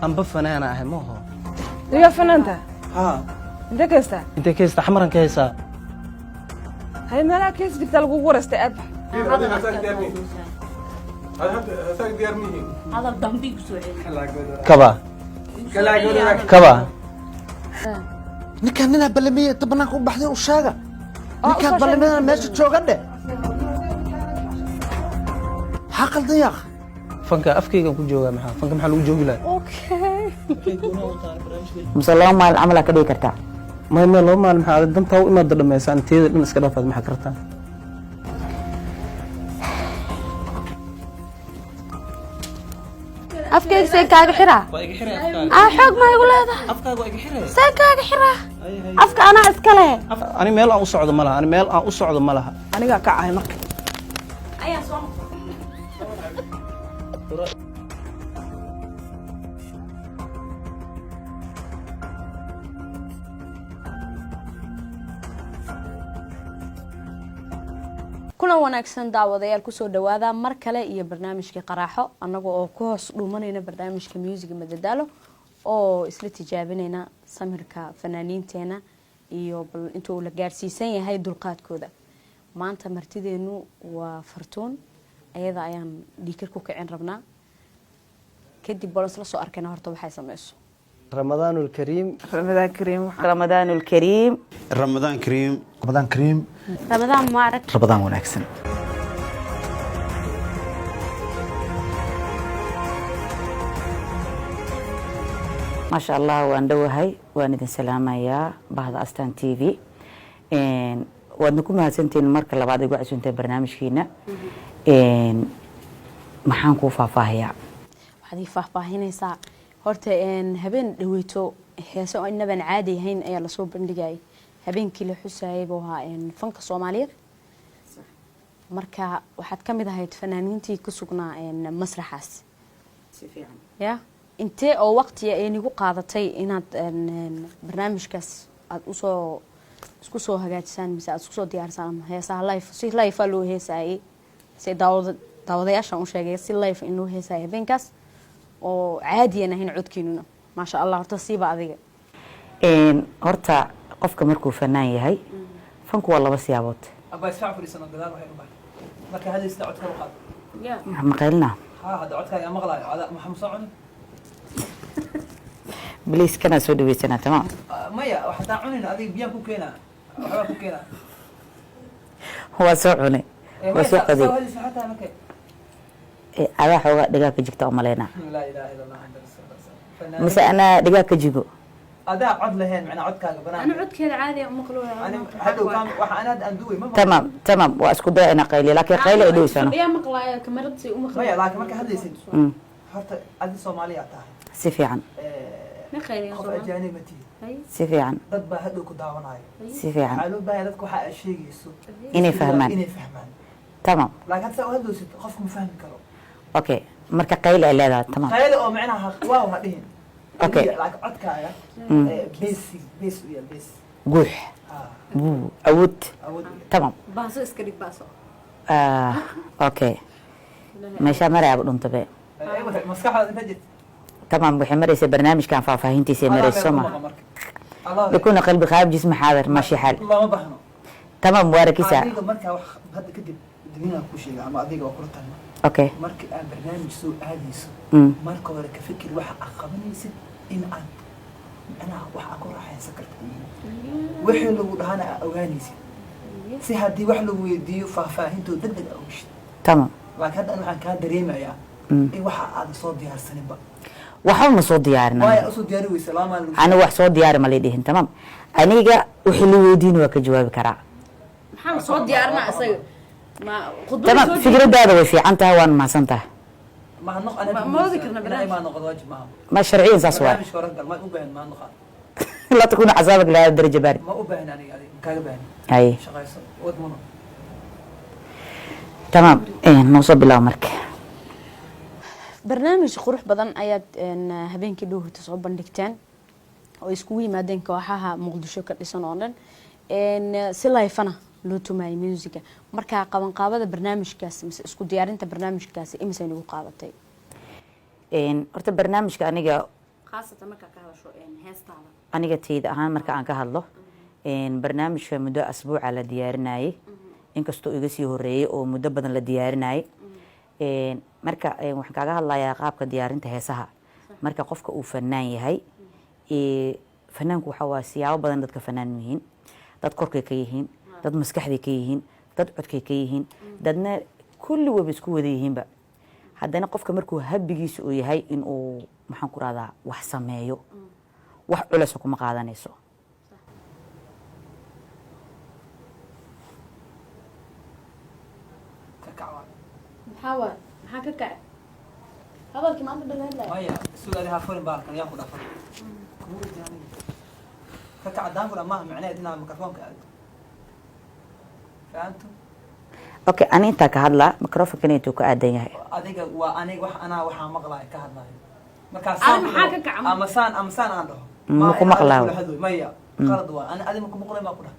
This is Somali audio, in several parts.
أنا بفنان أهم هو يا فنانته ها انت كيستا أنت كيس حمرا كيسا هاي ما لا كيس قلت له ورست ابح هذا هساك ديار مين هذا الضمبيك سوعي كبا كبا ninkaan ninaa balamiye inta banaanka u baxday u sheega ninkaan balamiyada meesha jooga dhe maxaa qaldan yaaq fanka afkaygan ku joogaa maxaa fanka maxaa lagu joogi lahaa اوكي mise laba maalin camal aa ka dhigi kartaa ما لو ما maxaa dantaa u imaad dhameysaan teeda dhan iska dhaafaad maxaa kartaa afkayga see kaaga xiraa xoog ma igu leedahay afkaaga waa iga xiree see kaaga xiraa afka anaa iska leh ani meel aan u socdo ma laha ani meel aan u socdo ma laha aniga ka ahay marka ayaa soo kuna wanaagsan daawadayaal kusoo dhawaada mar kale iyo barnaamijka qaraaxo anaga oo ku hoos dhuumanayna barnaamijka musiga madadaalo oo isla tijaabinayna samirka fanaaniinteena iyo bal intuu la gaarsiisan yahay dulqaadkooda maanta martideenu waa fartuun ayada ayaan dhiikir ku kicin rabnaa kadib bolos la soo arkayna horta waxay samayso رمضان الكريم رمضان كريم ramadaan ulkariim ramadaan kariim ramadaan kariim ramadaan mubarak ramadaan wanaagsan maasha allah waan dhowahay waan idin salaamayaa bahda astaan t v waadna ku mahadsantihiin marka labaad igu casuunteen barnaamijkiina maxaan kuu faahfaahayaa waxaad ii faahfaahinaysaa horta habeen dhaweyto heeso inaban caadi ahayn ayaa lasoo bandhigayay habeenkii la xusayay buu ahaa fanka soomaaliyeed marka waxaad ka mid ahayd fanaaniintii ku sugnaa masraxaas ya intee oo waqtiya ay nigu qaadatay inaad barnaamijkaas aad isku soo hagaajisaan mise aad isku soo diyaarisaan heesaha live si live loo heesayay si daawadayaashan u sheegay si live in loo heesayay habeenkaas oo caadiyan ahayn codkiinuna maasha allah horta siiba adiga horta qofka markuu fanaan yahay fanku waa laba siyaabood aba isfac fariisano gadaal waxay u baxay marka hadaysta codka u qaad maqaylna ha hada codkaaga maqlaayo ada maxaa socon bliis kana soo dhaweysana tamaam maya waxa taa cunina adiga biyan ku keena waxa ku keena waa soo cunay waa soo qaday hataa markay adaa xoogaa dhigaa ka jigta u maleyna la ilaaha illa allah anta rasulullah mise anaa dhigaa ka jigo adaa cod lahayn macna codkaaga banaan ana codkeeda caadi ah maqluuha ani hadhow kaam waxa ana aan duway ma tamaam waa isku day ina qayliyo laakiin qaylo ay dhoweysano yaa maqlaaya kamarad si uma maya laakiin marka hadlaysid horta adi Soomaaliya tahay si fiican ma qayliyo qof ajaanib mati si fiican dad baa hadhow ku daawanayo si fiican waxa loo baahay dadku waxa ay sheegayso inay fahmaan tamaam laakiin hadda hadlaysid qofku ma fahmi karo okay marka qaylo ay leedahay tamaam qaylo oo macnaha waaw ha dhihin okay laakiin codkaaga base iyo base guux awood awood tamaam baaso iska dhig baaso okay meesha maraya dhuntabe maskaxda inta jirta تمام وحي مريسة برنامج كان فافاهنتي سي مريسة ما بيكون قلبي خايب جسمي حاضر ماشي حال الله ما بحنا تمام واركي ساعة adiga marka wax hadda kadib dadweynaha ku sheega ama adiga oo kultan اوكي marka aan barnaamij soo aadayso marka hore ka fikir waxa aad qabanaysid in aad ana wax aad ku raaxaysan karto wixii lagu dhahana aad ogaanaysid si haddii wax lagu weydiiyo faahfaahinto degdeg ah ogshid تمام laakiin hadda waxaan kaa dareemayaa in waxa aad soo diyaarsaninba waxba ma soo diyaarin way soo diyaari weysa lama ana wax soo diyaari ma leeyahay tamaam aniga wixii la weydiin waa ka jawaabi karaa maxaa soo diyaarna asaga ma tamaam fikradaada way fiican tahay waan mahadsan tahay ما نق أنا ما ذكرنا برنامج ما نقد واجب معهم ما شرعيا ساسوا برنامج كورنجل ما أبين ما نقد لا تكون عذابك لهذه الدرجة بارد ما أبين يعني كاجبين أي شغال وضمنه تمام إيه نوصل بالله مرك barnaamij qurux badan ayaad habeenkii dhowrta soo bandhigteen oo isku yimaadeen kooxaha Muqdisho ka dhisan oo dhan si live-ana loo tumay music marka qaban qaabada barnaamijkaas mise isku diyaarinta barnaamijkaas imisa nagu qaadatay horta barnaamijka aniga khaasatan markaa ka hadasho heestaada aniga tayda ahaan marka aan ka hadlo barnaamijka muddo asbuuca la diyaarinayay inkastoo iga sii horeeyay oo muddo badan la diyaarinayay marka waxaan kaaga hadlayaa qaabka diyaarinta heesaha marka qofka uu fanaan yahay fanaanku waxa waa siyaabo badan dadka fanaan yihiin dad korkay ka yihiin dad maskaxday ka yihiin dad codkay ka yihiin dadna kulli waba isku wada yihiinba haddana qofka markuu habigiisa uu yahay in uu maxaan ku rahdaa wax sameeyo wax culus kuma qaadanayso maxaa ka kacay hadalkii maanta dhan maya sugaadi ha furin baalkan yaa ku dhafan ka kacdaan ku dhammaa macnaheed inaad mikrofoonka aado fahamtu okay ani intaa ka hadlaa microfonkan intuu ka aadan yahay adiga waa aniga wax anaa waxaa maqlaaya ka hadlaayo markaas maxaa ka kaca ama saan aan dhaho ma ku maqlaayo maya qalad waa ani adiga ku maqlay baa ku dhaha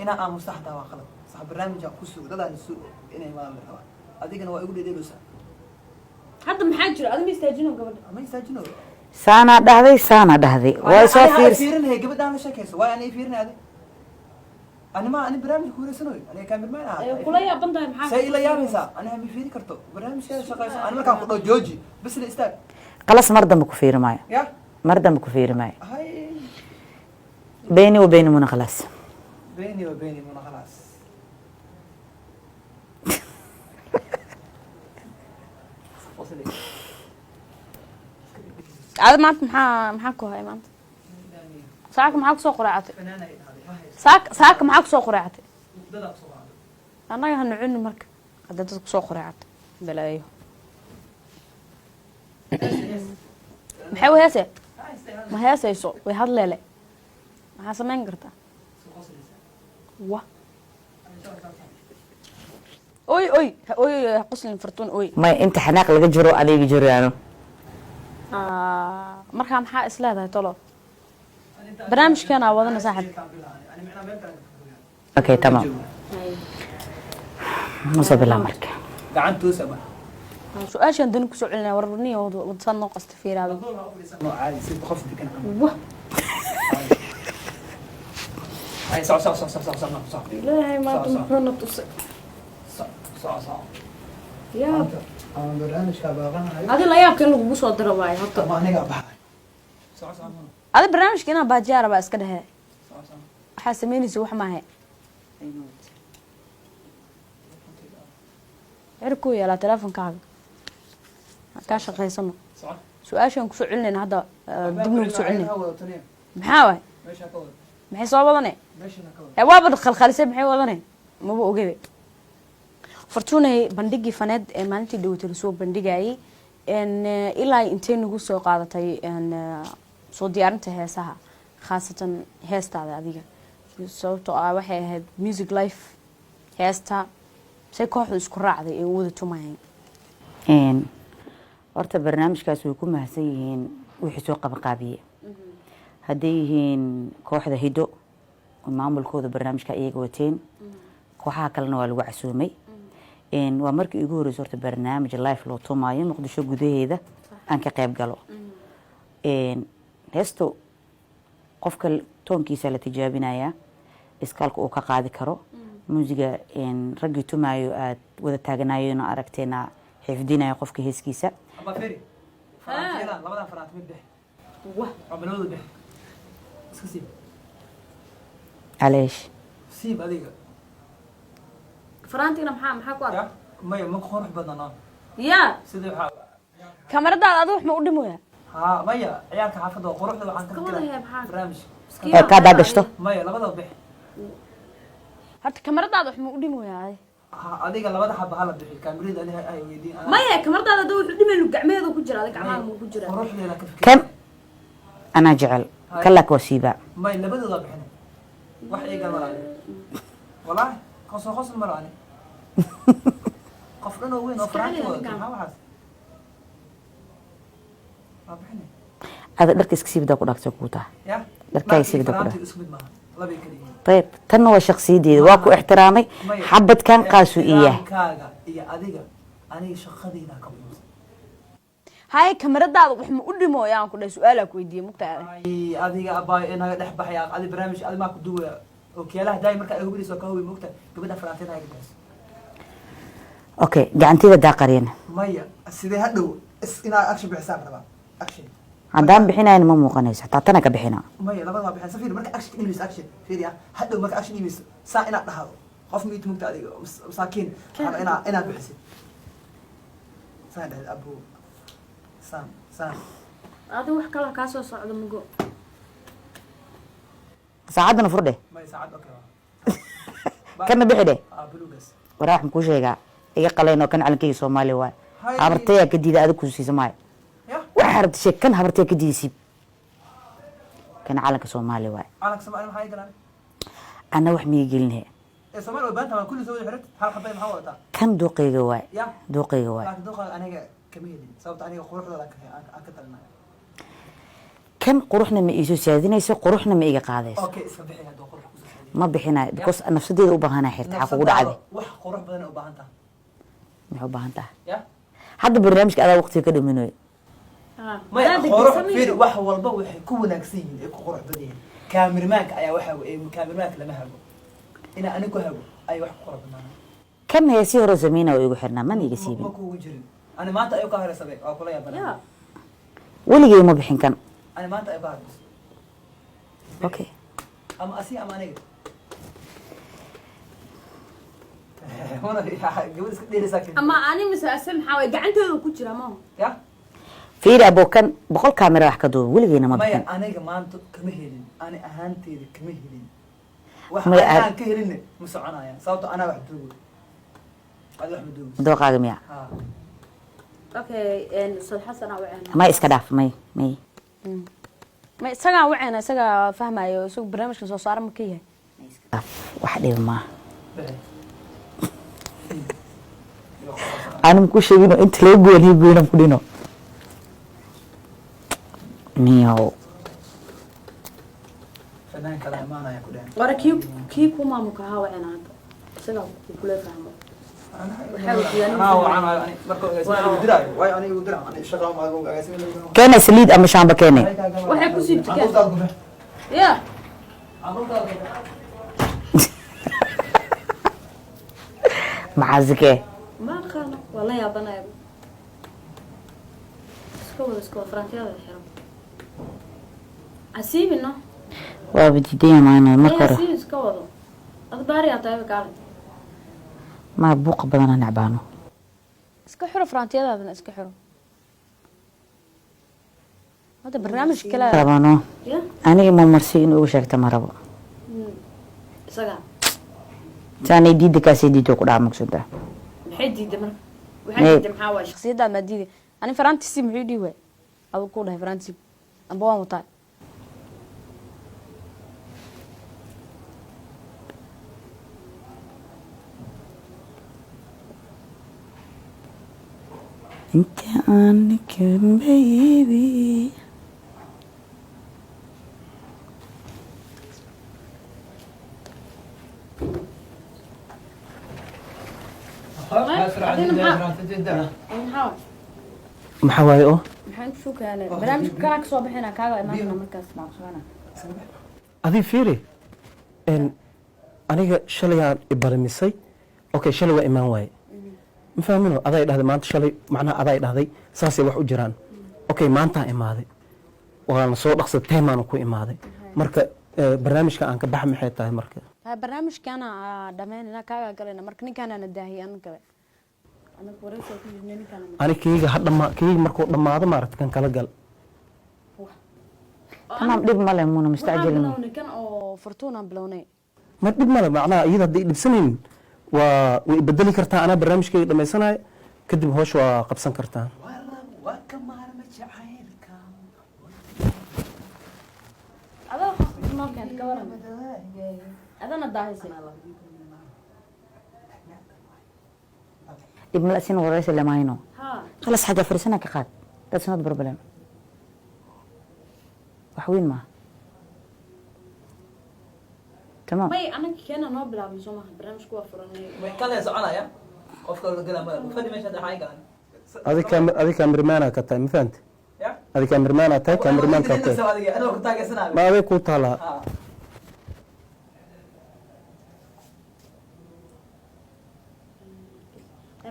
inaa aamusta xataa waa qalad sax barnaamijaa ku sugo dadaan inay madan la rabaa adigana waa igu dheedheeloosaa hadda maxaa jira adima istaajino gabadha ama istaajino saanaa dhahday waa soo fiirinaya gabadhaan la sheekayso waa anay fiirinay adi anima ani barnaamij ku wareegsanoy aniga kaamirmaan aha kula yaaban tahay maxaa say ila yaabaysaa ani hami fiiri karto barnaamijkeeda shaqayso ani markaan ku dhaho jooji bisla istaag qalas mar dambe ku fiiri maayo ya mar dambe ku fiiri maayo hay beeni wa beeni muna khalaas beeni wa beeni muna khalaas ada maanta maxaa ku hay maanta saaka maxaa kusoo qoraacatay saaka maxaa kusoo qoraacatay annaga hanu cuni marka hadda dad kusoo qoraacatay balaayo maxay heese ma heesayso way hadleele maxaa samayn kartaa wa oy qoslin fartuun oy may inta xanaaq laga jiro adeegi jiraano markaa maxaa is leedahay tolo barnaamijkeena wadana saaxib okay tamam musa bilaa marka gacantuusa ma su-aashaan dani kusoo celinaya warniya wadsan noo qasta fiiraado noo caadi si qof degan wa ay soc ilaahay maanta muxuuna tusay yaa aan barnaamijka baaqanayo adi la yaabka in lagugu soo diro waayo horta ma aniga baxay adi barnaamijka inaa baajiyaa rabaa iska dhehe waxaa sameynaysa wax maahe cirkuu yeelaa teleefonkaaga kaa shaqaysano su-aashaan kusoo celinayna hadda dibna kusoo celinay maxaa waay maxay soo wadane waaba khalkhalisay maxay wadane maba ogebe fortunay bandhigii faneed ee maalintii dhawata lasoo bandhigayay ilaa intay nagu soo qaadatay soo diyaarinta heesaha khaasatan heestaada adiga sababtoo ah waxay ahayd music life heesta say kooxdu isku raacday ee u wada tumayeen horta barnaamijkaas way ku mahadsan yihiin wixii soo qabanqaabiye hadday yihiin kooxda hido maamulkooda barnaamijka iyaga wateen kooxaha kalena waa lagu casuumay waa markii igu horreysay horta barnaamij life loo tumaayo muqdisho gudaheeda aan ka qayb galo heesto qofka toonkiisa la tijaabinayaa iskaalka uu ka qaadi karo muusiga raggii tumaayo aad wada taaganaayeen aragteena xifdinayo qofka heeskiisa aba feri faraantiyadan labadan faraant mid bex cabalooda bex iska siib caleesh siib adiga faraantiina maxaa ku arka maya ma qurux badnaa yaa sidii waxaa kamaradaada adu wax ma u dhimoya ها مايا عيالك حافظوا قروح له عن كذا برامج كذا قشطه مايا لبدا بخ horta kamaradaada wax ma u dhimoyaa adiga labada xaba hala bixi kaamirada ani ay weydiin maya kamaradaada dad wuxuu dhimaynu gacmeedu ku jira adiga gacmaha ma ku jira quruxdeeda ka fikir كم انا جعل كلك وسيبا may labadooda bixin wax iga maraan wallahi khos maraan qof dhan oo weyn oo faraanti wada ha waxaas ma bixin هذا درك سيبدا ku dhaqso ku taa ya دركاي سيبدا ku faraanti isku mid maaha laba kaliya طيب تنو شخصيتي واكو احترامي حبت كان قاسو اياه kaaga iyo adiga aniga shaqadeyda ka muuqdo هاي كاميرadaada wax ma u dhimooyaan ku dhahay su'aal ku weydiiyay mugtaada ay adiga abaa inaga dhex baxaya adi barnaamij adi ma ku duwaya oo keelaha daay marka ay hubinayso ka hubi mugta gabadha faraanteeda ay gaas okay gacantida daa qariyana maya sidee hadhow inaa action bixisan rabaa action haddaan bixinayn ma muuqanayso xataa tana ka bixina maya labada bixin safir marka action ingilis action fiiriya hadhow marka action ingilis saa inaad dhahdo qof miit mugta adiga masaakiin inaad bixisid saa dhahdo abu saan adi wax kale ka soo socdo mugo saacadana furdhe may saacad okay kana bixi dheh bulugas waraax ku sheegaa iga qaleen oo kan calankayga Soomaali waay habartaya ka diida aad ku siisa maay waxa rabta sheekan habartaya ka diisib kan calanka Soomaali waay calanka Soomaali maxay galaan ana wax miyay gelinay Soomaali oo baanta kullu soo xirat hal xabay maxaa wadataa kan dooqayga waay dooqayga waay laakiin dooqa aniga kamiyadin sababta aniga quruxdooda aan ka talnaa kan quruxna ma iiso saadinayso quruxna ma iga qaadayso okay iska bixi hada qurux ku soo ma bixinayo because nafsadeeda u baahanaa xirta xaq ugu dhacday wax qurux badan u baahan tahay maxay u baahan tahay ya hadda barnaamijka adaa waqtiga ka dhaminayo ma qurux fiir wax walba waxay ku wanaagsan yihiin ay ku qurux badan yihiin kaamirmaanka ayaa waxa kaamirmaanka lama hago ina anigu hago ay wax ku qurux badan kan heesi hore sameeyna oo igu xirnaa man iga siibin ma kugu jirin ani maanta ayu ka hareysabay oo kula yaabana weligay ma bixin kan ani maanta ayu ka hareysabay okay ama asi ama aniga هنا جوز كده ساكن ama ani mise asal maxaa way gacantooda ku jira ma يا fiiri abo kan boqol kaamira wax ka duub weligayna ma bixin ما أنا كمان كم هيلين أنا أهانتي كم هيلين ما واحد أنا كهيلين مسعنا يعني صوت أنا واحد دوب هذا واحد دوب dooqaaga miya okay en ustaad xasan aa wacana may iska dhaaf may ma isaga wacana isaga fahmayo isagu barnaamijka soo saaran ma ka yahay wax dhib ma أنا مكوش يبينو أنت ليه قول هي قولنا مكودينو نيو فنان كلام ما أنا يقولين wara kii kuma muka haa wacana hadda isaga ku kula fahmo أنا وأنا مركو يدري واي أنا يدري أنا شغال مع جوجل قاسم كان سليد أم شامبا كاني waxay ku sii tikeen ya معازكي ma aqaano waa la yaabanaya iska wada faraantiyada xiran asiibino وابديدين معنا ما كره asiib iska wado ad baari aa tahay gaal ما بوق بدنا نعبانو iska xiro faraantiyadaadana iska xiro hada barnaamij kale ربانو ya أنا ما مرسي إنه وشك تمربو isaga تاني دي دكاسي دي توقع مقصودة maxay diiday marka waxay diiday maxaa waa shakhsiyadaad ma diiday ani faraantiisi muxuu dhii waay adu ku dhahay faraantiisi amba waan wataa أنت عنك بيبي maxaa maxaa waaye oo maxaan ku suukaane barnaamijka kana ka soo bixina kaaga imaanana markaas maaqsana adii fiiri aniga shalayaan ibalamisay okay shalay waa imaan waaye ma fahmino aday dhahday maanta shalay macnaha aday dhahday saasay wax u jiraan okay maantaan imaaday waana soo dhaqsad teemaanu ku imaaday marka barnaamijka aan ka baxa maxay tahay marka barnaamijkana dhamaynana kaaga galayna marka ninkaana daahiy an kale anaga waraysi ku jirnay ninkaana ani keyga hadhama keyga markuu dhammaado maaragta kan kala gal تمام دب ماله مونا مستعجل kan oo fortuna bilownay ma dhib male macnaha iyada hadday dhibsanaynin waa way bedeli kartaa anaa barnaamijkeyga dhammaysanayo kadib hoosh waa qabsan kartaa وكمان مجعلك adoo noo keent ka waran adana daahisay ابن الأسين ورئيس اللي معينه ها خلاص حاجة فرسنا كقاد that's not problem وحوين ما تمام may anaga keena noo bilaabay soo maaha barnaamijku waa furanay ما كان يسعنا يا قف كل الكلام فدي مش هذا حاجة adi kaamirmaana ka tahay ma fahamte adi kaamirmaana tahay kaamirmaanka tahay anoo ku taageersanaayo ma aday ku taalaa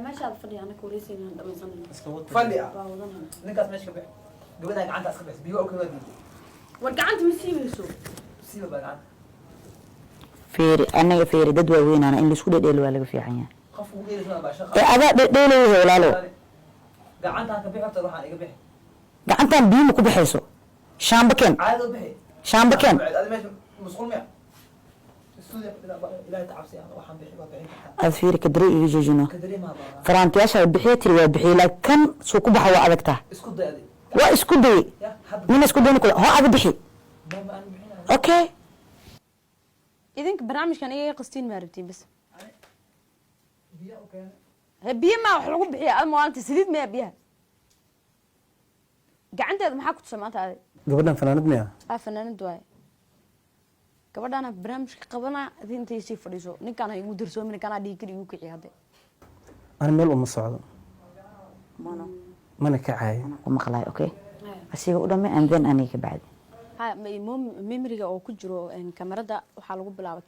meeshaad fadhiya anaka wareysiinaan dhamaysanayno fadhi ah waa wadanayna ninkaas meesha ka bix gabadhaa gacanta iska bix biyo oo kale waa diiday war gacanta ma siibayso siiba baa gacanta feeri anaga feeri dad waaweynaana in laisku dhedheelo waa laga fiican yahay qof ugu dheelaysa baa shaqa ee adaa dhedheelayahay walaalo gacantaan ka bix horta waxaan iga bix gacantan biyo ma ku baxayso shaamba keen caado bixi shaamba keen adi meesha musqul miya stuudiya ilaahay tacabsi waxaan bixi waa bixin kartaa aad feeri kadare iga joojino ka dareemaa baa faraantiyaasha bixiya tiri waa bixiyey laakiin kan suu ku baxa waa adagtaa isku day adi waa isku dayey ya hadda nina isku dayni kula hoo adi bixi ma aan bixinayo okay idinka barnaamijkan iyaga qastiin maa rabtiin bas biyo oo kale he biyo maa wax lagu bixiya ad maalinta saliid maya biyaha gacanteeda maxaa ku tusa maanta adig gabadhan fanaanad miya fanaanad waaye gabadhaana barnaamijka qabanaa adi intay sii fadhiiso ninkaan ha igu darsoomi ninkaanaa dhiigkar igu kiciy hadde ani meel uma socdo mana kacaayo ku maqlaay okay asiga u dhame and then aniga ka bacdi ha memoriga oo ku jiro kamarada waxaa lagu bilaabay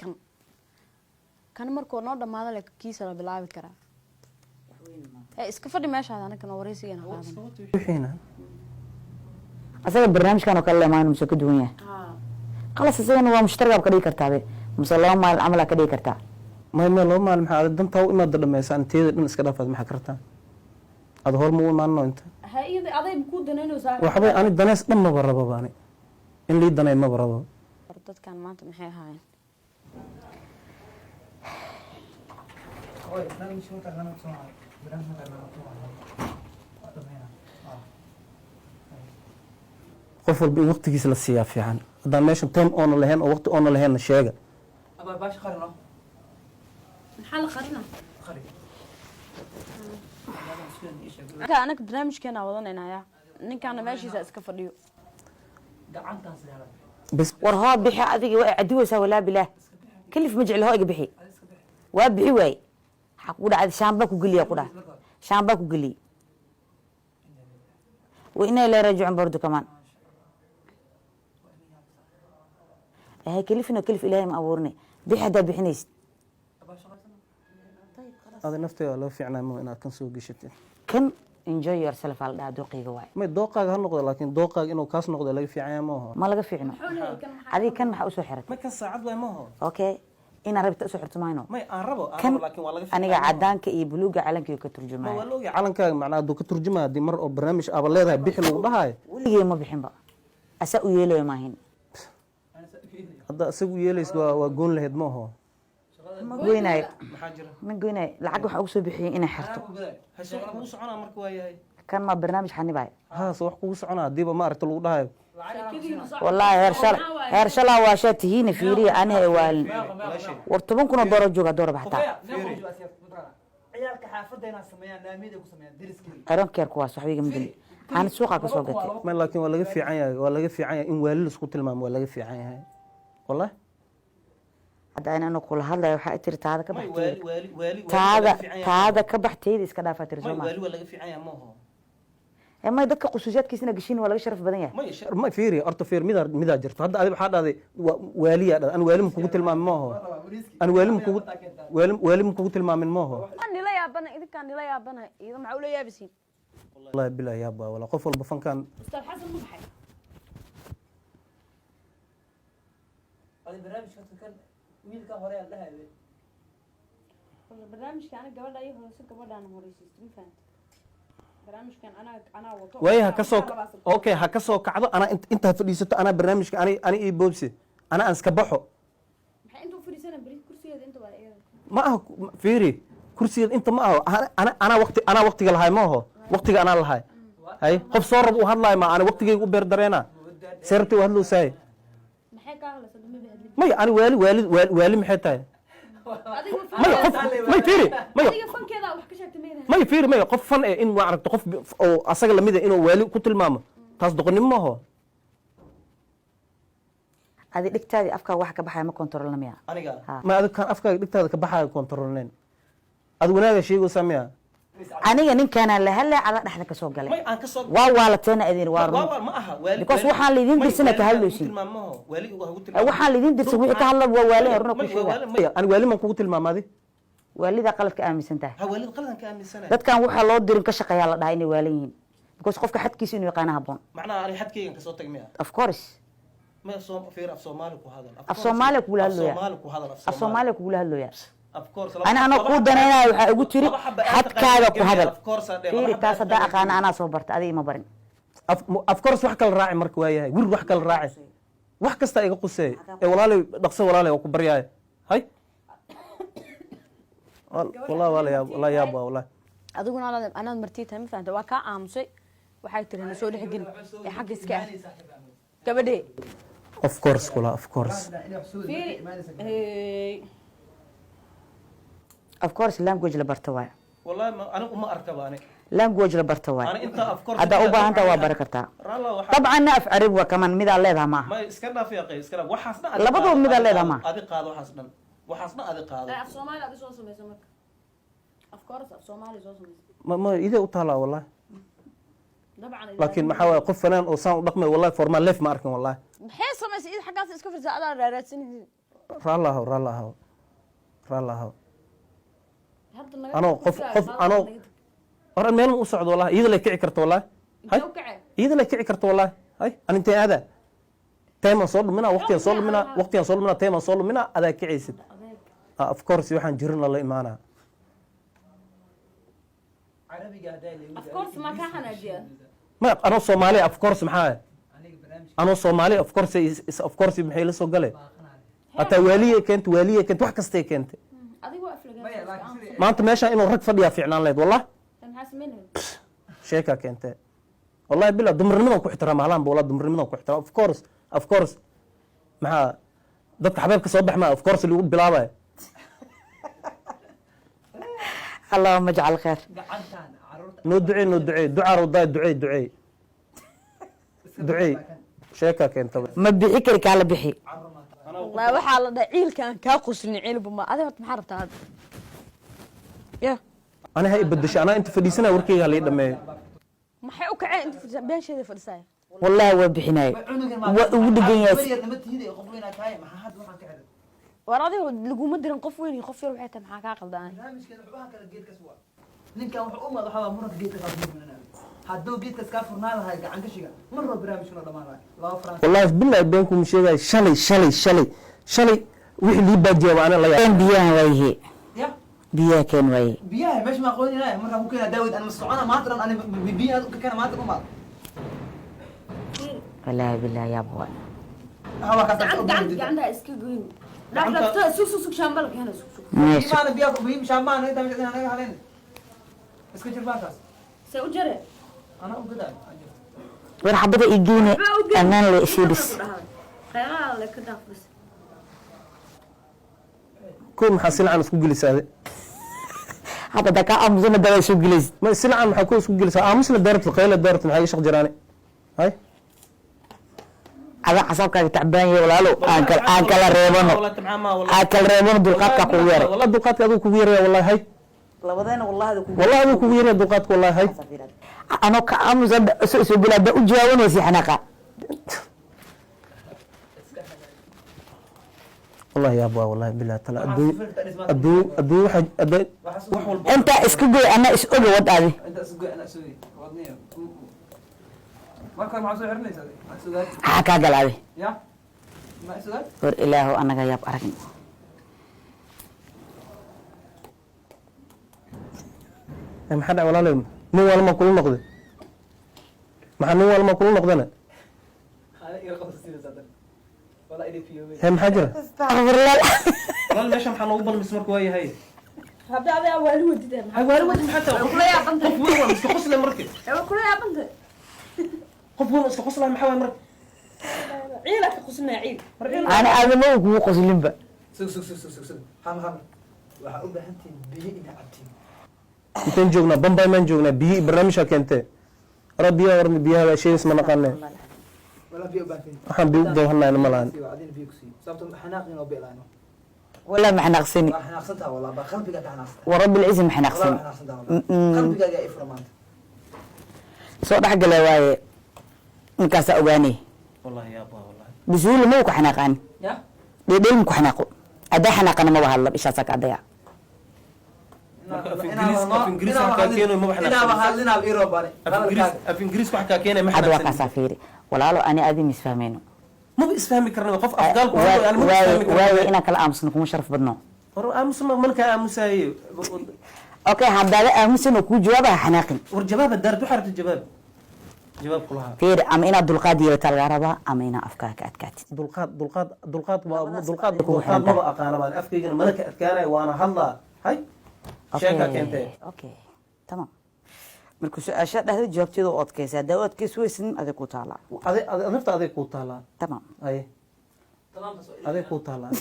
kan markuu noo dhamaado le kiisa la bilaabi karaa iska fadhi meeshaada anagana wareysigeena qaadan wixiina asaga barnaamijkan oo kale leemaan mise ka duwan yahay qalas isagana waa mushtaragaab ka dhigi kartaabe mise laba maalin camal ka dhigi kartaa may meel laba maalin maxaa aad dantaa u imaada dhameysaan teeda dhan iska dhaafaad maxaa kartaa aad hor ma u imaanno inta hay-ada aday ku danaynaysaa waxbay ani daneys dhan maba rababa ani in lii danay maba rabo dadkan maanta maxay ahaayeen oy nani soo tagnaa soo haay barnaamij ka tagnaa soo haay waa dhameena qof walba in waqtigiisa la siiyaa fiican haddaan meeshan time oona lahayn oo waqti oona lahaynna sheega aba baash qarino maxaa la qarina qari marka anaga barnaamijkeena wadanaynaaya ninkaana meeshiisa iska fadhiyo gacantaan sidaa bas war hoo bixi adiga waa cadiwaysaa walaa bilaah kalif ma jecli hoo iga bixi waa bixi waaye waxaa kugu dhacday shaambaa ku geliya ku dhaha shaambaa ku geliyey wa inay la raajicun bardu kamaan hay kalifina kalif ilaahay ma abuurine bixi haddaa bixinaysid ada nafteeda loo fiicnaa ma inaad kan soo geshatid kan enjoy yourself aa la dhahaa dooqeyga waaye may dooqaaga ha noqdo laakiin dooqaaga inuu kaas noqdo laga fiicanya ma aho ma laga fiicno adiga kan maxaa usoo xiratay may kan saacad waay ma aho okay inaan rabita usoo xirto mayno may aan rabo kan laakiin waa laga aniga cadaanka iyo buluuga calanka ka waa turjumaya la ogyahay calankaaga macnaa hadduu ka turjumaya haddii mar oo barnaamij aaba leedahay bixi lagu dhahayo weligey ma bixinba asaa u yeelayo maahin hadda isagu yeelays waa goon lahayd ma aho ma goynayo maxaa jira ma goynayo lacag waxaa ugu soo bixiyey inay xirto hase wax kugu soconaa marka waa yahay kan ma barnaamij xanibayo haase wax kugu soconaa haddiiba maaragta lagu dhahayo wallaahi heer shalaa waa shaa tihiina fiiriya aniha waalin war 10 kun oo dooro jooga dooro baxtaa ciyaalka xaafadayna sameeyaan naamiyada ku sameeyaan deriskii I don't care kuwaas wax wiiga madeli aan suuqa ka soo gatay may laakiin waa laga fiican yahay waa laga fiican yahay in waali la isku tilmaamo waa laga fiican yahay wallahi hadda inaan kula hadlayo waxa ay tiri taada ka baxtay waali taada ka baxtayda iska dhaafa tiri Soomaa waali waa laga fiican yahay ma aho ma dadka qusuusiyaadkiisina gashin waa laga sharaf badan yahay ma fiiri horta fiir midaa jirto hadda adiga waxaa dhahday waaliyaa dhahday an waali ma kugu tilmaamin ma aho an waali ma kugu tilmaamin ma aho nila yaabana idinkaan nila yaabana ida maxaa ula yaabisiin wallahi bilaa yaaba wala qof walba fankan ustaad xasan ma baxay adi barnaamijka kan wiilka hore aan dhahayo barnaamijka aniga gabadha iyo horeyso gabadhaana horeysiisto ma fahamta barnaamijkan anaa wato waaye ha ka soo okay ha ka soo kacdo anaa intaa fadhiisato anaa barnaamijka ani ii boobse anaa aan iska baxo maxay intuu fadhiisana bari kursigeeda inta waa iyada ma aha fiiri kursigeeda inta ma aho anaa waqtiga lahay ma aho waqtiga anaa lahay hay qof soo rab u hadlaayo ma ani waqtigeyga u beer dareena seertay u hadlowsaay maxay kaa hadlaysa dama bahadli may ani waali maxay tahay adiga may qof may fiiri may adiga fankeeda wax ka sheegtay meedahay may fiiri may qof fan in ma aragto qof oo asaga lamid ah inuu waali ku tilmaamo taas doqonnimo ma aho adi dhigtaadii afkaa wax ka baxaya ma kontrolna miya aniga ma adiga kan afkaaga dhigtaada ka baxaayo kontrolnayn ad wanaaga sheegaysaa miya aniga ninkaana la hadlay cada dhexda ka soo galay may aan ka soo waa la teena idin waa run ma aha waali because waxaan la idin dirsana ka hadlaysin tilmaamaho waali ugu hagu tilmaamo waxaan la idin dirsan wixii ka hadla waa waali run ku sheega ani waali man kugu tilmaamaaday waalida qaladka aaminsan tahay ha waali qaladan ka aaminsanahay dadkan waxa loo dirin ka shaqeeya la dhahay inay waalan yihiin because qofka xadkiisa inuu yaqaan haboon macnaha ani xadkeygan ka soo tagmaya of course ma soo fiir af Soomaali ku hadal af Soomaali ku hadlaya Soomaali ku hadal af Soomaali ku hadlaya of course ana ku danaynayo waxa ugu tiri xadkaaga ku hadal of course fiiri taas hada aqaan ana soo barta adiga ma barin of course wax kala raaci marka waayahay wir wax kala raaci wax kasta iga qusay ee walaalay dhaqso walaalay oo ku baryaay hay والله يا ابا والله adiguna anaad martii tahay ma fahamta waa kaa aamusay waxay tiri na soo dhexgelin ee xagga iska ah gabadhee of course kula of course of course language la barta waay والله انا ما اركب انا language la barta waay انا انت of course hada u baahanta waa bari kartaa طبعا af arab waa kaman mid aan leedahay ma ما iska dhaaf yaqay iska dhaaf waxaasna labadoo mid aan leedahay ma adi qaado waxaasna adi qaado af Soomaali adi soo sameeyso marka of course af Soomaali soo sameeyso ما idee u taala والله dabcan laakiin maxaa waay qof fanaan oo saan u dhaqmay والله formal leef ma arkin والله maxay samaysay id xaggaas iska firsa adaa raaraadsanaysid raallah hadda naga أنا قف أنا أنا مين أسعد والله إذا اللي كعي كرت والله هاي إذا اللي كعي كرت والله هاي أنا أنت هذا تيم صول منها وقتي صول منها تيم صول منها هذا كعي سد of course يوحنا جرنا الله إيمانها of course ما كان حناجي ما أنا صومالي of course محاي أنا صومالي of course محي لسه قلي أنت والية كنت واحد كستي كنت adigu waa aflaga ما أنت ماشي إنه رك فضيا في عنان ليد والله maxaa sameeyay شيكا كنت والله بالله دمرني ku ixtiraam halaan boola dumrnimada ku ixtiraam of course maxaa dadka xabeebka soo baxma of course lagu bilaabay اللهم اجعل خير نو دعي دعاء رضا دعي sheeka keentaba ma bixi kari kala bixi والله waxaa la dhahay ciilkan ka qusni ciilbu ma adiga maxaa rabtaa hadda ya ana hay badasho ana inta fadhiisana warkeyga la dhameeyo maxay u kacay inta fadhiisa beensheeda fadhiisay wallahi waa bixinay waa ugu dhigan yahay war adiga laguma dirin qof weyn iyo qof yar waxay tahay maxaa ka qaldan ninkan wuxuu u madaxaa muranka geedka ka furnaa hadduu geedka iska furnaa lahaa gacan ka shiga marro barnaamijkuna dhamaan lahaa laba franc wallahi billahi beenku sheegay shalay wixii lii baajiya waa ana la yaab biyaha waaye ya biyaha keen waaye biyaha meesha ma qoonina marka ku keenaa daawid aan mas'uuna maanta aan biyaha ka kana maanta uma wallahi billahi ya bwa hawa ka gacanta iska goyn dhaqdhaqto sug shambal kana sug meesha imaan biyaha biyaha shamaan inta meesha anaga haleen iska jirbaataas say u jare ana u gadaa war xabada igeene amaan la ishiis qaylaha la ka dhaafis كل محصل عن سوق جلسة هذا دكا أمزنا دوا سوق جلس ما السلعة عن محكون سوق جلسة مثل الدارة القيلة الدارة من حاجة شق جيراني هاي هذا حسابك تعبان يا ولا لو أكل ريبانو أكل ريبانو دقات كويرة والله دقات هذا كويرة والله هاي لبضينا والله هذا كويرة دقات والله هاي أنا كأمزنا سوق بلاد أجاون وسي حناقة والله يا ابا والله بالله تلا ادو واحد انت اسكجي انا اسكجي ودادي انت اسقي انا اسوي وضني ما كان معصوي حرني سادي اسوي حكا قلبي يا ما اسوي ور اله انا ياب اركن ما حدا ولا لهم مو ولا ما كل نقد ما نو ولا ما كل نقدنا هذا يرقص السيره سادي ولا إلي في يومين هم حجرة استغفر الله والله ليش محل أوبر مسمار كويه هاي هبدا هذا اول ودي ده هاي ودي حتى كل يا بنت قفوه مستخص له مركب كل يا بنت قفوه مستخص له محاول مركب عيلك قسنا عيل انا ادمو كو قسلين با سوق هم waxa u baahantiin biyo ina cabtiin intaan joognaa bambay maan joognaa biyo barnaamijka keentay rabbiya warni biyaha shay isma naqanay wala biyo baahantiin waxaan biyo doohanayna ma lahan si wacdin biyo ku sii sababtoo xanaaqin oo beelaano ولا ما حنقصني waa xanaaqsantaa walaa baa qalbigaa ka xanaaqsantaa ورب العزة ما walaa حنقصني xanaaqsantaa walaa qalbigaaga ay fura maanta سو دح قال واي نكاس اوغاني wallahi yaa baa wallahi بسهولة مو كحناقان ya ديدل مو كحناقو ادا حناقنا ما بهلا ايش اسك اديا af ingiriis wax kaa keenayo ma inaa xanaaqsan mahadlinaa iro bane af ingiriis wax kaa keenayo ma عاد xanaaqsan واقع سافيري ولا له انا ادي مش فاهمينه maba isfahmi karna qof afgaalku yani maba isfahmi واي karna انا كلا امسن كم شرف بدنا war aamusma malka aamusaye اوكي هذا امسن وكو جوابها حناقي war jawaab daartu xarta jawaab jawaab kulaha فير ام انا دلقاد يتا العربه ام انا افكارك اتكات dulqaad maba aqaana baan afkaygana mana ka adkaanay waana hadlaa hay sheeka keentee اوكي تمام markuu su-aasha dhahda jawaabteeda oo adkaysa hadaa u adkays weysin aday ku taalaa nafta aday kuu taalaa tamam haye aday kuu taalaa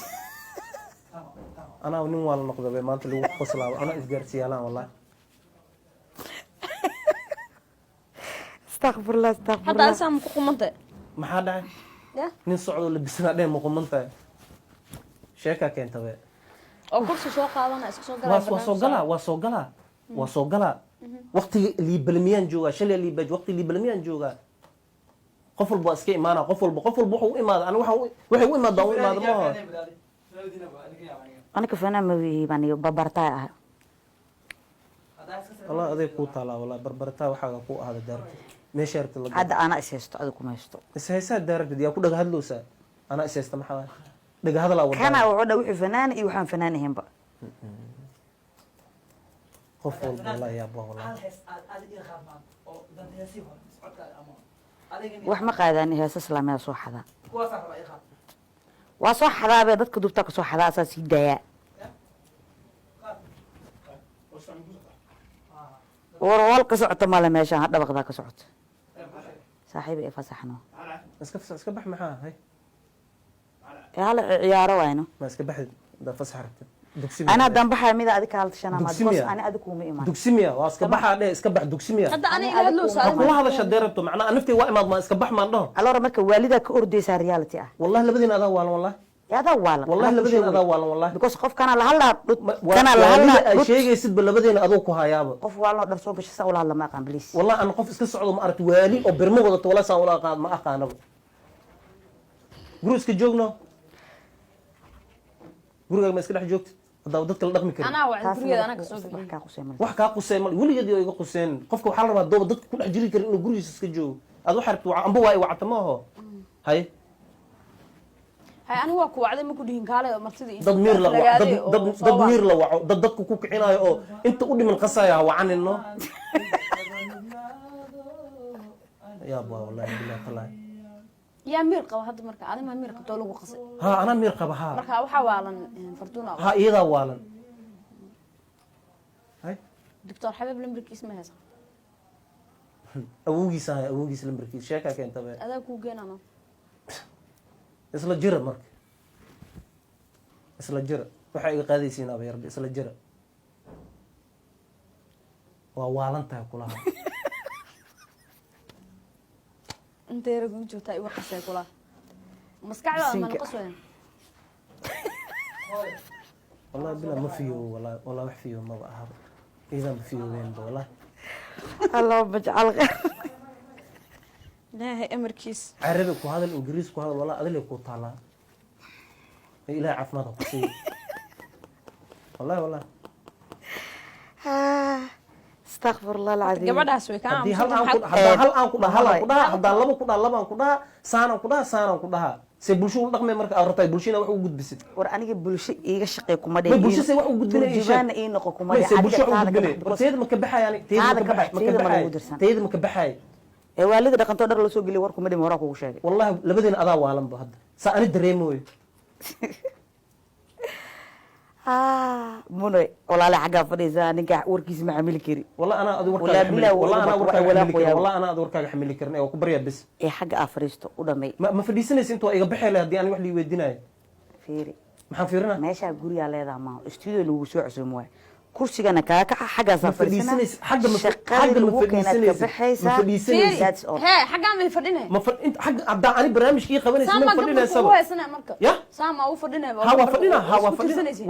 anaa nin waa la noqda be maanta lagu qoslaabo anaa isgaarsiiyaalaan wallahi astaqfirullah astaqfirullah hadda asaa ma ku qumantay maxaa dhacay ya nin socdoo labisanaa dheen muqumantahay sheekaa keenta be oo kursi soo qaadana iska soo waa soo galaa waqtiga liibalmiyaan joogaa shalay liibaj waqti liibalmiyaan joogaa qof walba iska imaana qof walba wuxuu u imaada aniga waxay u imaada u imaada ma aha anaka fanaan ma baan babartaa ah wallahi aday kuu taalaa wallahi barbarataa waxaaga ku ahada daarta meesha aragta la hadda ana ishaysto adiga kuma haysto ishaysaa daaradid yaa ku dhaga hadlowsaa anaa ishaysta maxaa dhaga hadalaa wadaa kana wuxuu dha wixii fanaan iyo waxaan fanaan ahaynba qof walba wallahi yaa baa wallahi wax ma qaadaan heesa islaamiyada soo xadaa waa soo xadaabee dadka dubta ka soo xadaa asaa sii daayaa warwal ka socota male meeshaan hadha baqdaa ka socota saaxiiba ee fasaxno iska bax maxaa hay hala ciyaaro wayno ma iska baxid da fasax rabtid dugsi ana dambaxa mida adiga kaalta shana ma Dugsi bas miya? ana adiga kuma iman dugsi miya waa iska baxaa dheh iska bax dugsi miya hadda aniga Ani hadloo adiga ha saaray kula hadasha deerabto macnaa naftay waa imaad ma iska bax maan dhaho alora marka waalida ka ordaysa reality ah wallahi labadiina adaa waalan wallahi yaada waala wallahi labadiina adaa waalan wallahi because qof kana la hadla kana la waalida ay hadla sheegaysidba labadiina adoo ku hayaaba qof waalno dhar soo gashay sa wala hadla ma aqaan please wallahi aan qof iska socdo ma aragti waali oo birmo wadato wala saan wala aqaan ma aqaanaba guri iska joogno guriga ma iska dhex joogtid hadaa dadka la dhaqmi karin anaa waa gurigeeda anaa ka soo wax bixiyay ka qusay mal wax kaa quseen mal weligeed oo iga quseen qofka waxaa la rabaa dooba dadka ku dhex jiri karin inuu gurigiisa iska joogo aad waxaa rabti amba waa i wacata ma aho hay hay anigu waa ku wacday ma ku dhihin kaale martidii dad miir la waco dad miir la waco dad dadku ku kicinayo oo inta u dhiman qasaya ha wacanino yaa baa wallahi billahi tallahi yaa miir qaba hadda marka adima miir qabto lagu qasay ha anaa miir qaba ha marka waxa waalan fartuuna ha iyadaa waalan hay doctor xabib lambarkiis ma haysa awowgiisa hay awowgiisa lambarkiisa sheekaa keenta be adaa kuu geenano isla jira marka isla jira waxaa iga qaadaysiin aba yarba isla jira waa waalan tahay kulaha intay rag u joogtaa iwa qasay kula maskaxda ma qaswayn wallahi bila ma fiyo wallahi wax fiyo maba aha idan ma fiyo weyn ba wallahi allah bajcal ilaahay amarkiis carabi ku hadal ingiriis ku hadal wallahi adile ku taala ilaahay caafimaad ku siiyo wallahi wallahi astaghfirullah alazim gabadhaas way ka haddii aamusan hal aan ku dhaha haddaan laba ku dhaha labaan ku dhaha saanaan ku dhaha see bulsho ula dhaqmay marka aad rabtaa bulshina wax u gudbisid war aniga bulsho iiga shaqey kuma may bulsho see wax u gudbinay turjubaana ii noqo kuma may see adiga bulsho wax u taada gudbinay ka war baxay teeda ma ka baxayaan teeda ma ka baxay ee waalida dhaqanto dhar la soo geliy war kuma dhimi horaa kugu sheegay wallahi labadiina adaa waalanba hadda saa ani dareemooyo munoy walaale xaggaa fadhiisa ninka warkiisa ma xamili kari wallahi anaa adi Walaa bilaa wallahi anaa adi warkaaga xamili karin ee waa ku baryaa bes ee xagga aa fadhiisto u dhamay ma fadhiisanaysa inta waa iga baxay leh haddii ani wax lii weydiinayo fiiri maxaan fiirinaa meeshaa gurigaa leedaha maaha studio lagu soo cusub waay kursigana kaaga kaca xaggaas ma fadhiisanaysa xagga ma shaqada lagu keenaad ka ma baxaysaa fadhiisanaysa that's all hee xaggaan may fadhinay ma inta xagga hadda ani barnaamijkii qabanaysa ma saama gabarka fadhinaysa ugu haysana marka ya saama u fadhinay ha waa fadhina ha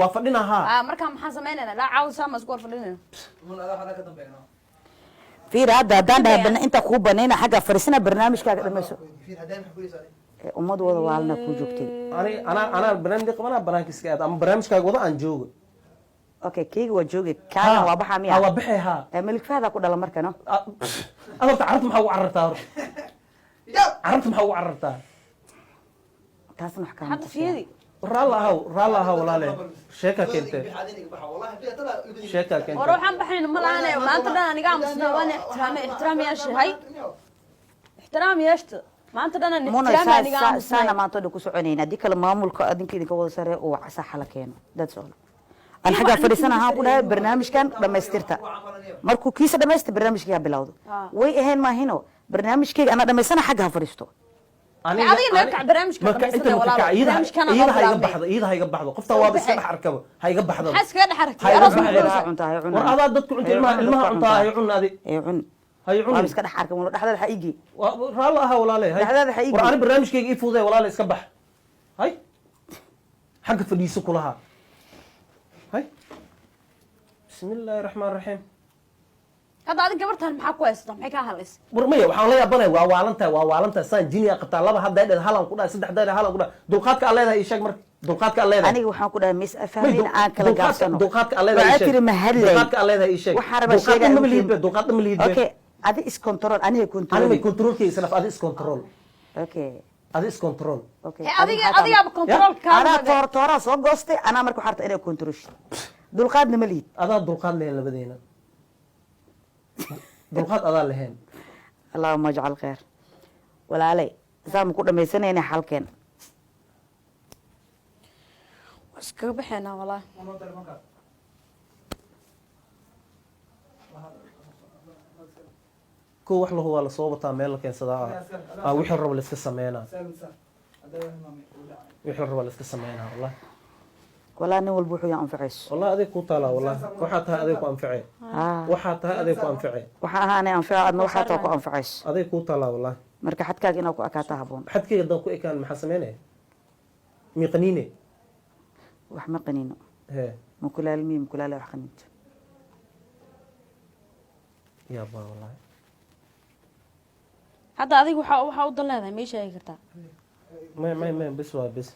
waa fadhina ha markaa maxaan samaynayna laa caaw saama isku hor fadhinayna mun adaa waxaa ka dambeeyna fiir hadda haddaan dhahay inta kuu banayna xagga fadhiisana barnaamijkaaga dhamayso fiir haddaan maxaa ku leeyahay ummad wada waalna ku joogtay ana barnaamij qabanaa banaanka iska aad ama barnaamijkaaga wada aan joogo okay keyga waa joogay kaagan waa baxaa miya waa baxay ha malik fahda ku dhala markano adarta carabta maxaa ugu carartaa hor carabta maxaa ugu carartaa taasna wax kama hadda fiiri raalla ahaw walaale sheeka keentee sheeka hore keentee waxaan baxayna ma lahaane maanta dhan aniga aamusnaa waan ixtiraam yeeshahay ixtiraam yeeshta maanta dhan aan muna ixtiraam aniga saana aamusnaa maanta dhan ku soconayna haddii kale maamulka adinka idinka wada sare oo saxa la keeno that's all aan xaggaa fadhiisan ahaan ku dhahay barnaamijkan dhamaystirta markuu kiisa dhamaystir barnaamijkayga bilowdo way ahayn maahino barnaamijkayga ana dhamaysana xagga ha fadhiisto adiga naga kac barnaamijka dhamaystirnay walaal barnaamijkana iyada ha iga baxdo iyada ha iga baxdo qofta waaba iska dhex arkaba ha iga baxdo maxaa iskaga dhex aragtay Hay aroos iga ma baxdo. cunaysaa cuntaa hay war cunaa adaa dadku cunta ilmaha cuntaa hay cun adi ee cun hay waa cun iska dhex arka wala dhexdeeda ha igi raalla ahaa walaale hay dhexdeeda ha igi war ani barnaamijkayga ii fududay walaale iska bax hay xagga fadhiiso kulaha hay bismi illaahi raxmaan raxiim hadda adiga gabartan maxaa ku haysata maxay kaa hadlaysa war maya waxaan la yaabanaya waa waalantahay saan jiniya qabtaa laba hadda dheed halan ku dhahay saddex dheed halan ku dhahay dulqaadka aan leedahay ii sheeg marka dulqaadka aan leedahay aniga waxaan ku dhahay mis afahmin aan kala gaabsano dulqaadka aan leedahay ii waxaa sheeg tiri mahadlay dulqaadka aan leedahay ii sheeg waxaan rabaa sheegaa dulqaadka ma liidbe dulqaadka ma liidbe okay adi is control aniga ani control may controlkayga isnaf adi is control okay adi is control okay adigaaba controlka anaa toortooraa soo goostay anaa marka waxaa rabta inay controlshid dulqaadna ma liid adaa dulqaad lehen labadeena dulqaad adaa lehen allahuma ajcal kheer walaalay saama ku dhamaysanayna xalkeen waa iskaga baxaynaa walaa ko wax lahu waa lasoo wataa meel la keensadaa wixii rabo la iska sameynaa wixii rabo la iska sameynaa wallahi walaa nin walba wuxuu yaa anfacayso wallahi adeeg ku taalaa wallahi waxaa tahay adeeg ku anficee waxaa tahay adeeg ku anficee waxaa ahaanay anfaca adna waxaa taa ku anfacayso adeeg ku taalaa wallahi marka xadkaaga inaa ku ekaataa haboon xadkayga haddaan ku ekaan maxaa sameynaya miiqaniine wax ma qaniino hee mukulaalmiye mukulaala wax qaniinto yaabaa wallahi hadda adiga waxaa u dan leedahay ma ii sheegi kartaa may bes waa bes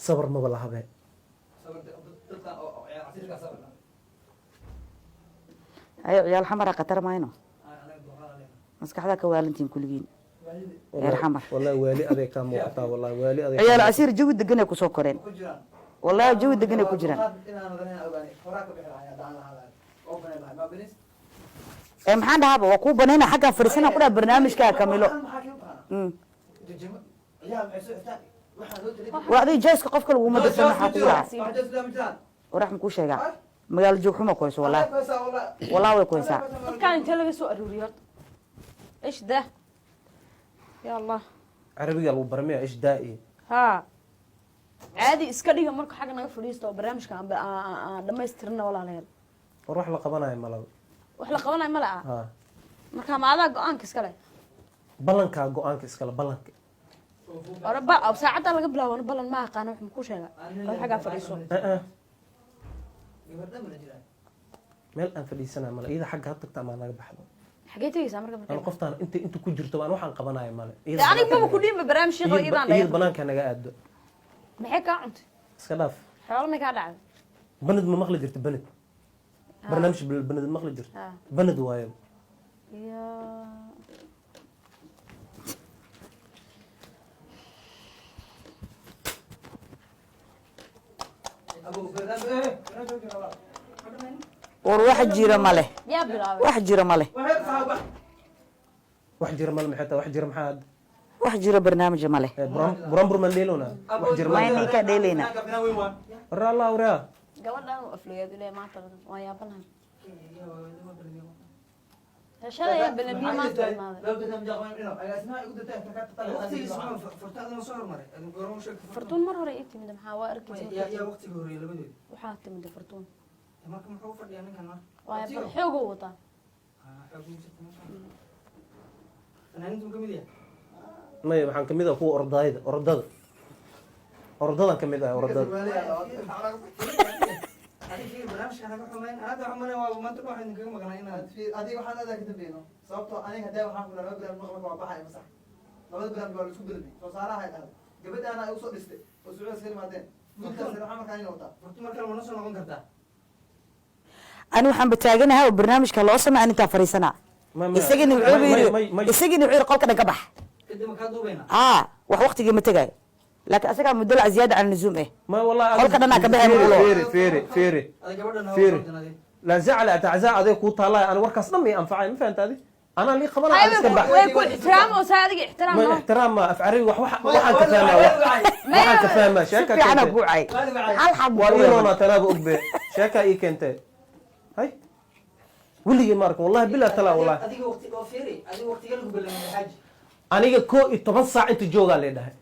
sabar maba lahabe ayo ciyaal xamara khatar mayno maskaxdaa ka waalantiin kuligiin reer xamar wallahi waali adeeg kaa muuqataa wallahi waali adeeg ciyaal casiir jawi degan ay kusoo koreen wallahi jawi degan ay ku jiraan maxaan dhahaaba waa kuu banayna xaggaa fadhiisana ku dhaha barnaamijkaa kamilo waa adiga jayska qofka laguma dirsan maxaa ku dhaca warax makuu sheegaa magaalo joogxuma ku hayso wallahi wallahi way ku haysaa dadkaan intee laga soo aruuriyo horta ish dah ya allah carabiga lagu barmaya ish daa'i ها عادي iska dhiga marka xag naga fadhiisto barnaamijka aan dhameystirna walaalayaal war wax la qabanayo ma laba wax la qabanayo ma laha ha marka ma adaa go'aanka iska leh ballanka go'aanka iskala ballanka oraba aw saacada laga bilaabo ballan ma aqaan wax ku sheega oo xaga fadhiiso meel aan fadhiisana mala iyada xagga had tagta ama naga baxdo xagee tagaysaa marka aan qoftaan inta ku jirto aan waxaan qabanayo male aniga ma ku dhiin barnaamij shaqo iidaan iyada banaanka naga aado maxay ka cuntay iska dhaaf xoolo ma ka dhacday banad ma maqli jirto banad barnaamij banad ma maqli jirto banad waayo ya war wax jira male yaa bilaabay wax jira male wax jira male maxay tahay wax jira maxaa hadda wax jira barnaamij male buran ma leelona wax jira ma inay ka dheelayna warra allah warra gabadhan oo afliyeed ilaa maanta waan yaabanahay shalay ayaa balamiye maanta imaaday لو بدنا نجاوب إنه أسماء يقدر تطلع وقتي اسمه فرتاد أنا صار مرة قرون شك fartuun mar hore ii timid maxaa waa arkaysa يا وقتي قري لبدي waxaa timid fartuun ما كم حوفر يعني كان waa xoog u wataa أنا أنتم كم دي maya waxaan kamid ah kuwa ordada ordadan kamid ah ordada هذه في برنامج أنا كحمين هذا عمري وما تروح عندك كم مقنعين هذه وحنا ذاك تبينه صوبته أنا هدا وحنا كنا نقول المغرب وبحر مسح لو بدنا نقول شو بدنا فصارها هاي هذا قبل أنا أوصل لسه وسوي سير بعدين قلت سير عمر كان يوطا قلت ما كان ونص ما قدرت أنا waxaan bataaganahay oo barnaamijka loo sameeyay inta fariisana isagina wuxuu qolka ka bax كده ما كانوا بينا wax waqtiga ma tagay laakiin asaga muddo ziyaada aan nizum ما والله qolka dhanaa ka baxay فيري هذا قبل فيري لا زعل تعزاء هذيك وطالع انا وركاس دمي انفعي ما فهمت هذه انا اللي خبر على السباح way ku ixtiraam oo saadiga ixtiraam ما احترام افعري waxaan ka fahmaa sheeka في أنا بوعي هل حب وإيرونا تلابو أقبي شاكا إيه كنت هاي ولي مارك والله بلا تلا والله هذه وقت وفيري هذه وقت يلقوا بالحاج أنا كو إتبصع أنت جوجا لي ده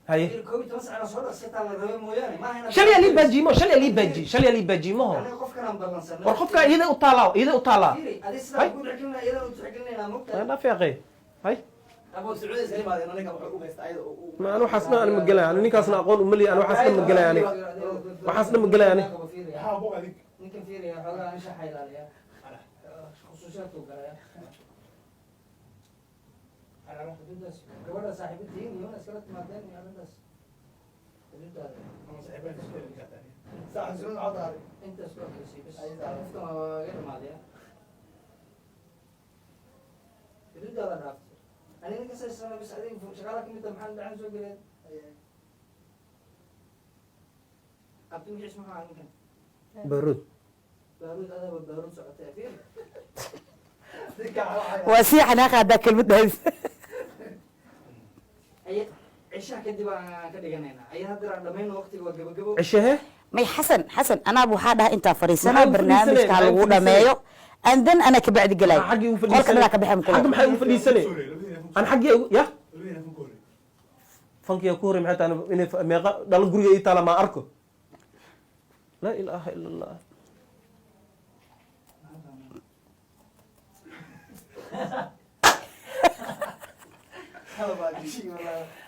هاي كوبي توسع على صورة سكتة على الرؤية موياني ما هنا شلي لي بجي مو شلي لي بجي مو أنا خوف كلام بالنسبة والخوف كان إذا أطالع فيري هذه سنة يقول عقلنا إذا وتعقلنا أنا مقتل ما في أخي هاي أبو سعود سليم هذا أنا كم حكومة يستعيد ما أنا حسنا أنا مقلة أنا نيكاس نقول أملي أنا حسنا مقلة يعني وحسنا مقلة يعني يمكن فيري حوالي أنا شحيل عليها خصوصيات وقرايا على روح بدس قبل صاحب الدين يوم اسكلت مادين يا بدس بدس هم صاحبين السؤال اللي كانت صاحب السؤال عطاري انت سؤال بس عرفت غير ماضيه بدس هذا عرفت انا نقص السنه بس عليك شغالك انت محل عن سوق بلاد عبد المجيد اسمه عنك برود بارود سعوديه فين وسيح أنا أخذ ذاك المدهز عشاء كدي كديجانينا أي هذا عندما وقتي وجبه عشها مي حسن أنا أبو حدا أنت فريسنا برنامج كالغودا مايو أندن أنا كبعد قلاي حقي قولك أنا كبحهم حقي كله محي في سنة أنا حقي يا فانك يا كوري محيط أنا إني ميقا دال قرية إيطالا ما أركو لا إله إلا الله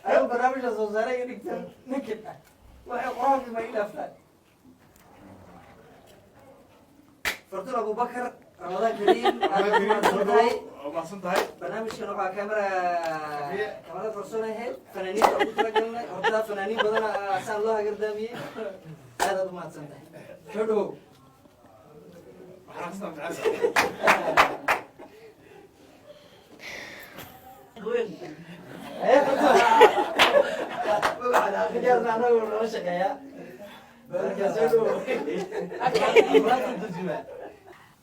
أنا برنامج الزوجة نكتب نكتب وقرآن ما يلفت فرتون أبو بكر رمضان كريم برنامج كانوا على كاميرا فرسونا هيل فنانين أبو ترجمنا هذا فنانين بدنا أسأل الله قدامي هذا ما تصدق شو وين؟ بعد أخيرا أنا ولا شقيا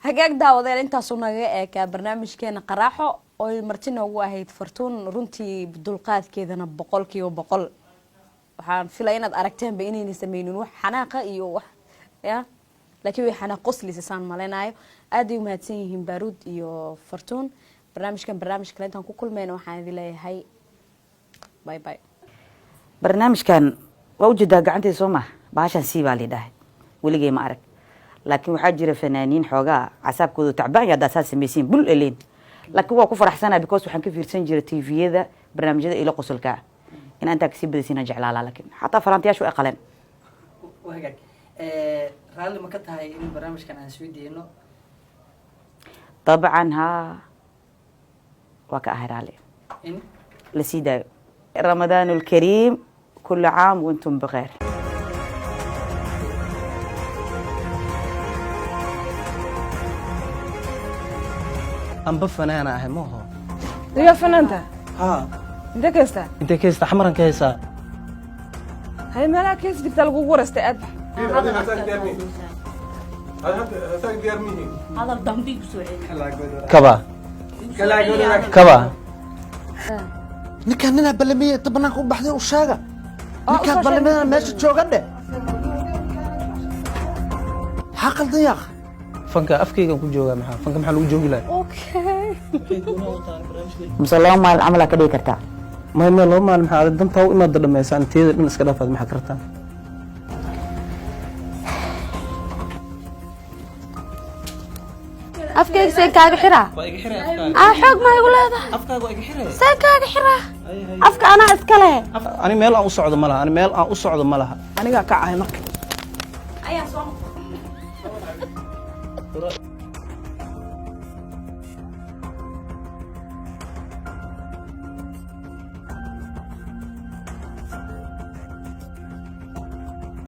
hagaag daawadeel intaasuu naga eekaa barnaamijkeena qaraaxo oo marti noogu ahayd fartuun runtii dulqaadkeedana 100% waxaan filay inaad aragteenba inayna sameynin wax xanaaqa iyo wax ya laakiin way xanaaq qosliisa saan maleynayo aad ay u mahadsan yihiin baaruud iyo fartuun barnaamij kale intaan ku kulmayna waxaan idin leeyahay bye bye barnaamijkan waa ujeedaa gacanteeda soo maha baashan sii baa lidhahay weligay ma arag laakiin waxaa jira fanaaniin xoogaa casaabkoodu tacbaan iyo haddaa saa samaysiin bul eleen laakiin waa ku faraxsanaa because waxaan ka fiirsan jira tviyada barnaamijyada ilo qosolkaa in intaa kasii badaysiina jeclaalaa laakiin xataa farantiyaashu ay qaleen وهجاك رالي ما كنت هاي البرنامج كان عن سويدي إنه طبعا ها وكأهر عليه إن لسيدا رمضان الكريم كل عام وانتم بخير أنا بفنانة أهي مو هو يا فنانتا ها انت كيستا أنت كيس تحمرن كيسا هاي مالا كيس جبت لك ورست اد هذا الضمبي بسوعي كبا كبا ninkaan ninaa balamiye inta banaanka u baxday u sheega ninkaan balamiyada meesha jooga dhe maxaa qaldan yaaq fanka afkaygan ku joogaa maxaa fanka maxaa lagu joogi lahaa okay mise laba maalin camal aa ka dhigi kartaa may may laba maalin maxaa dantaa u imaada dhammaysaan teeda dhan iska dhaafaad maxaa kartaa afkayga see kaaga xiraa xoog maa igu leedahay afkaaga waa iga xiraya see kaaga xiraa afka anaa iskale ani meel aan u socdo ma laha ani meel aan u socdo ma laha anigaa ka ahay marka ayaa soo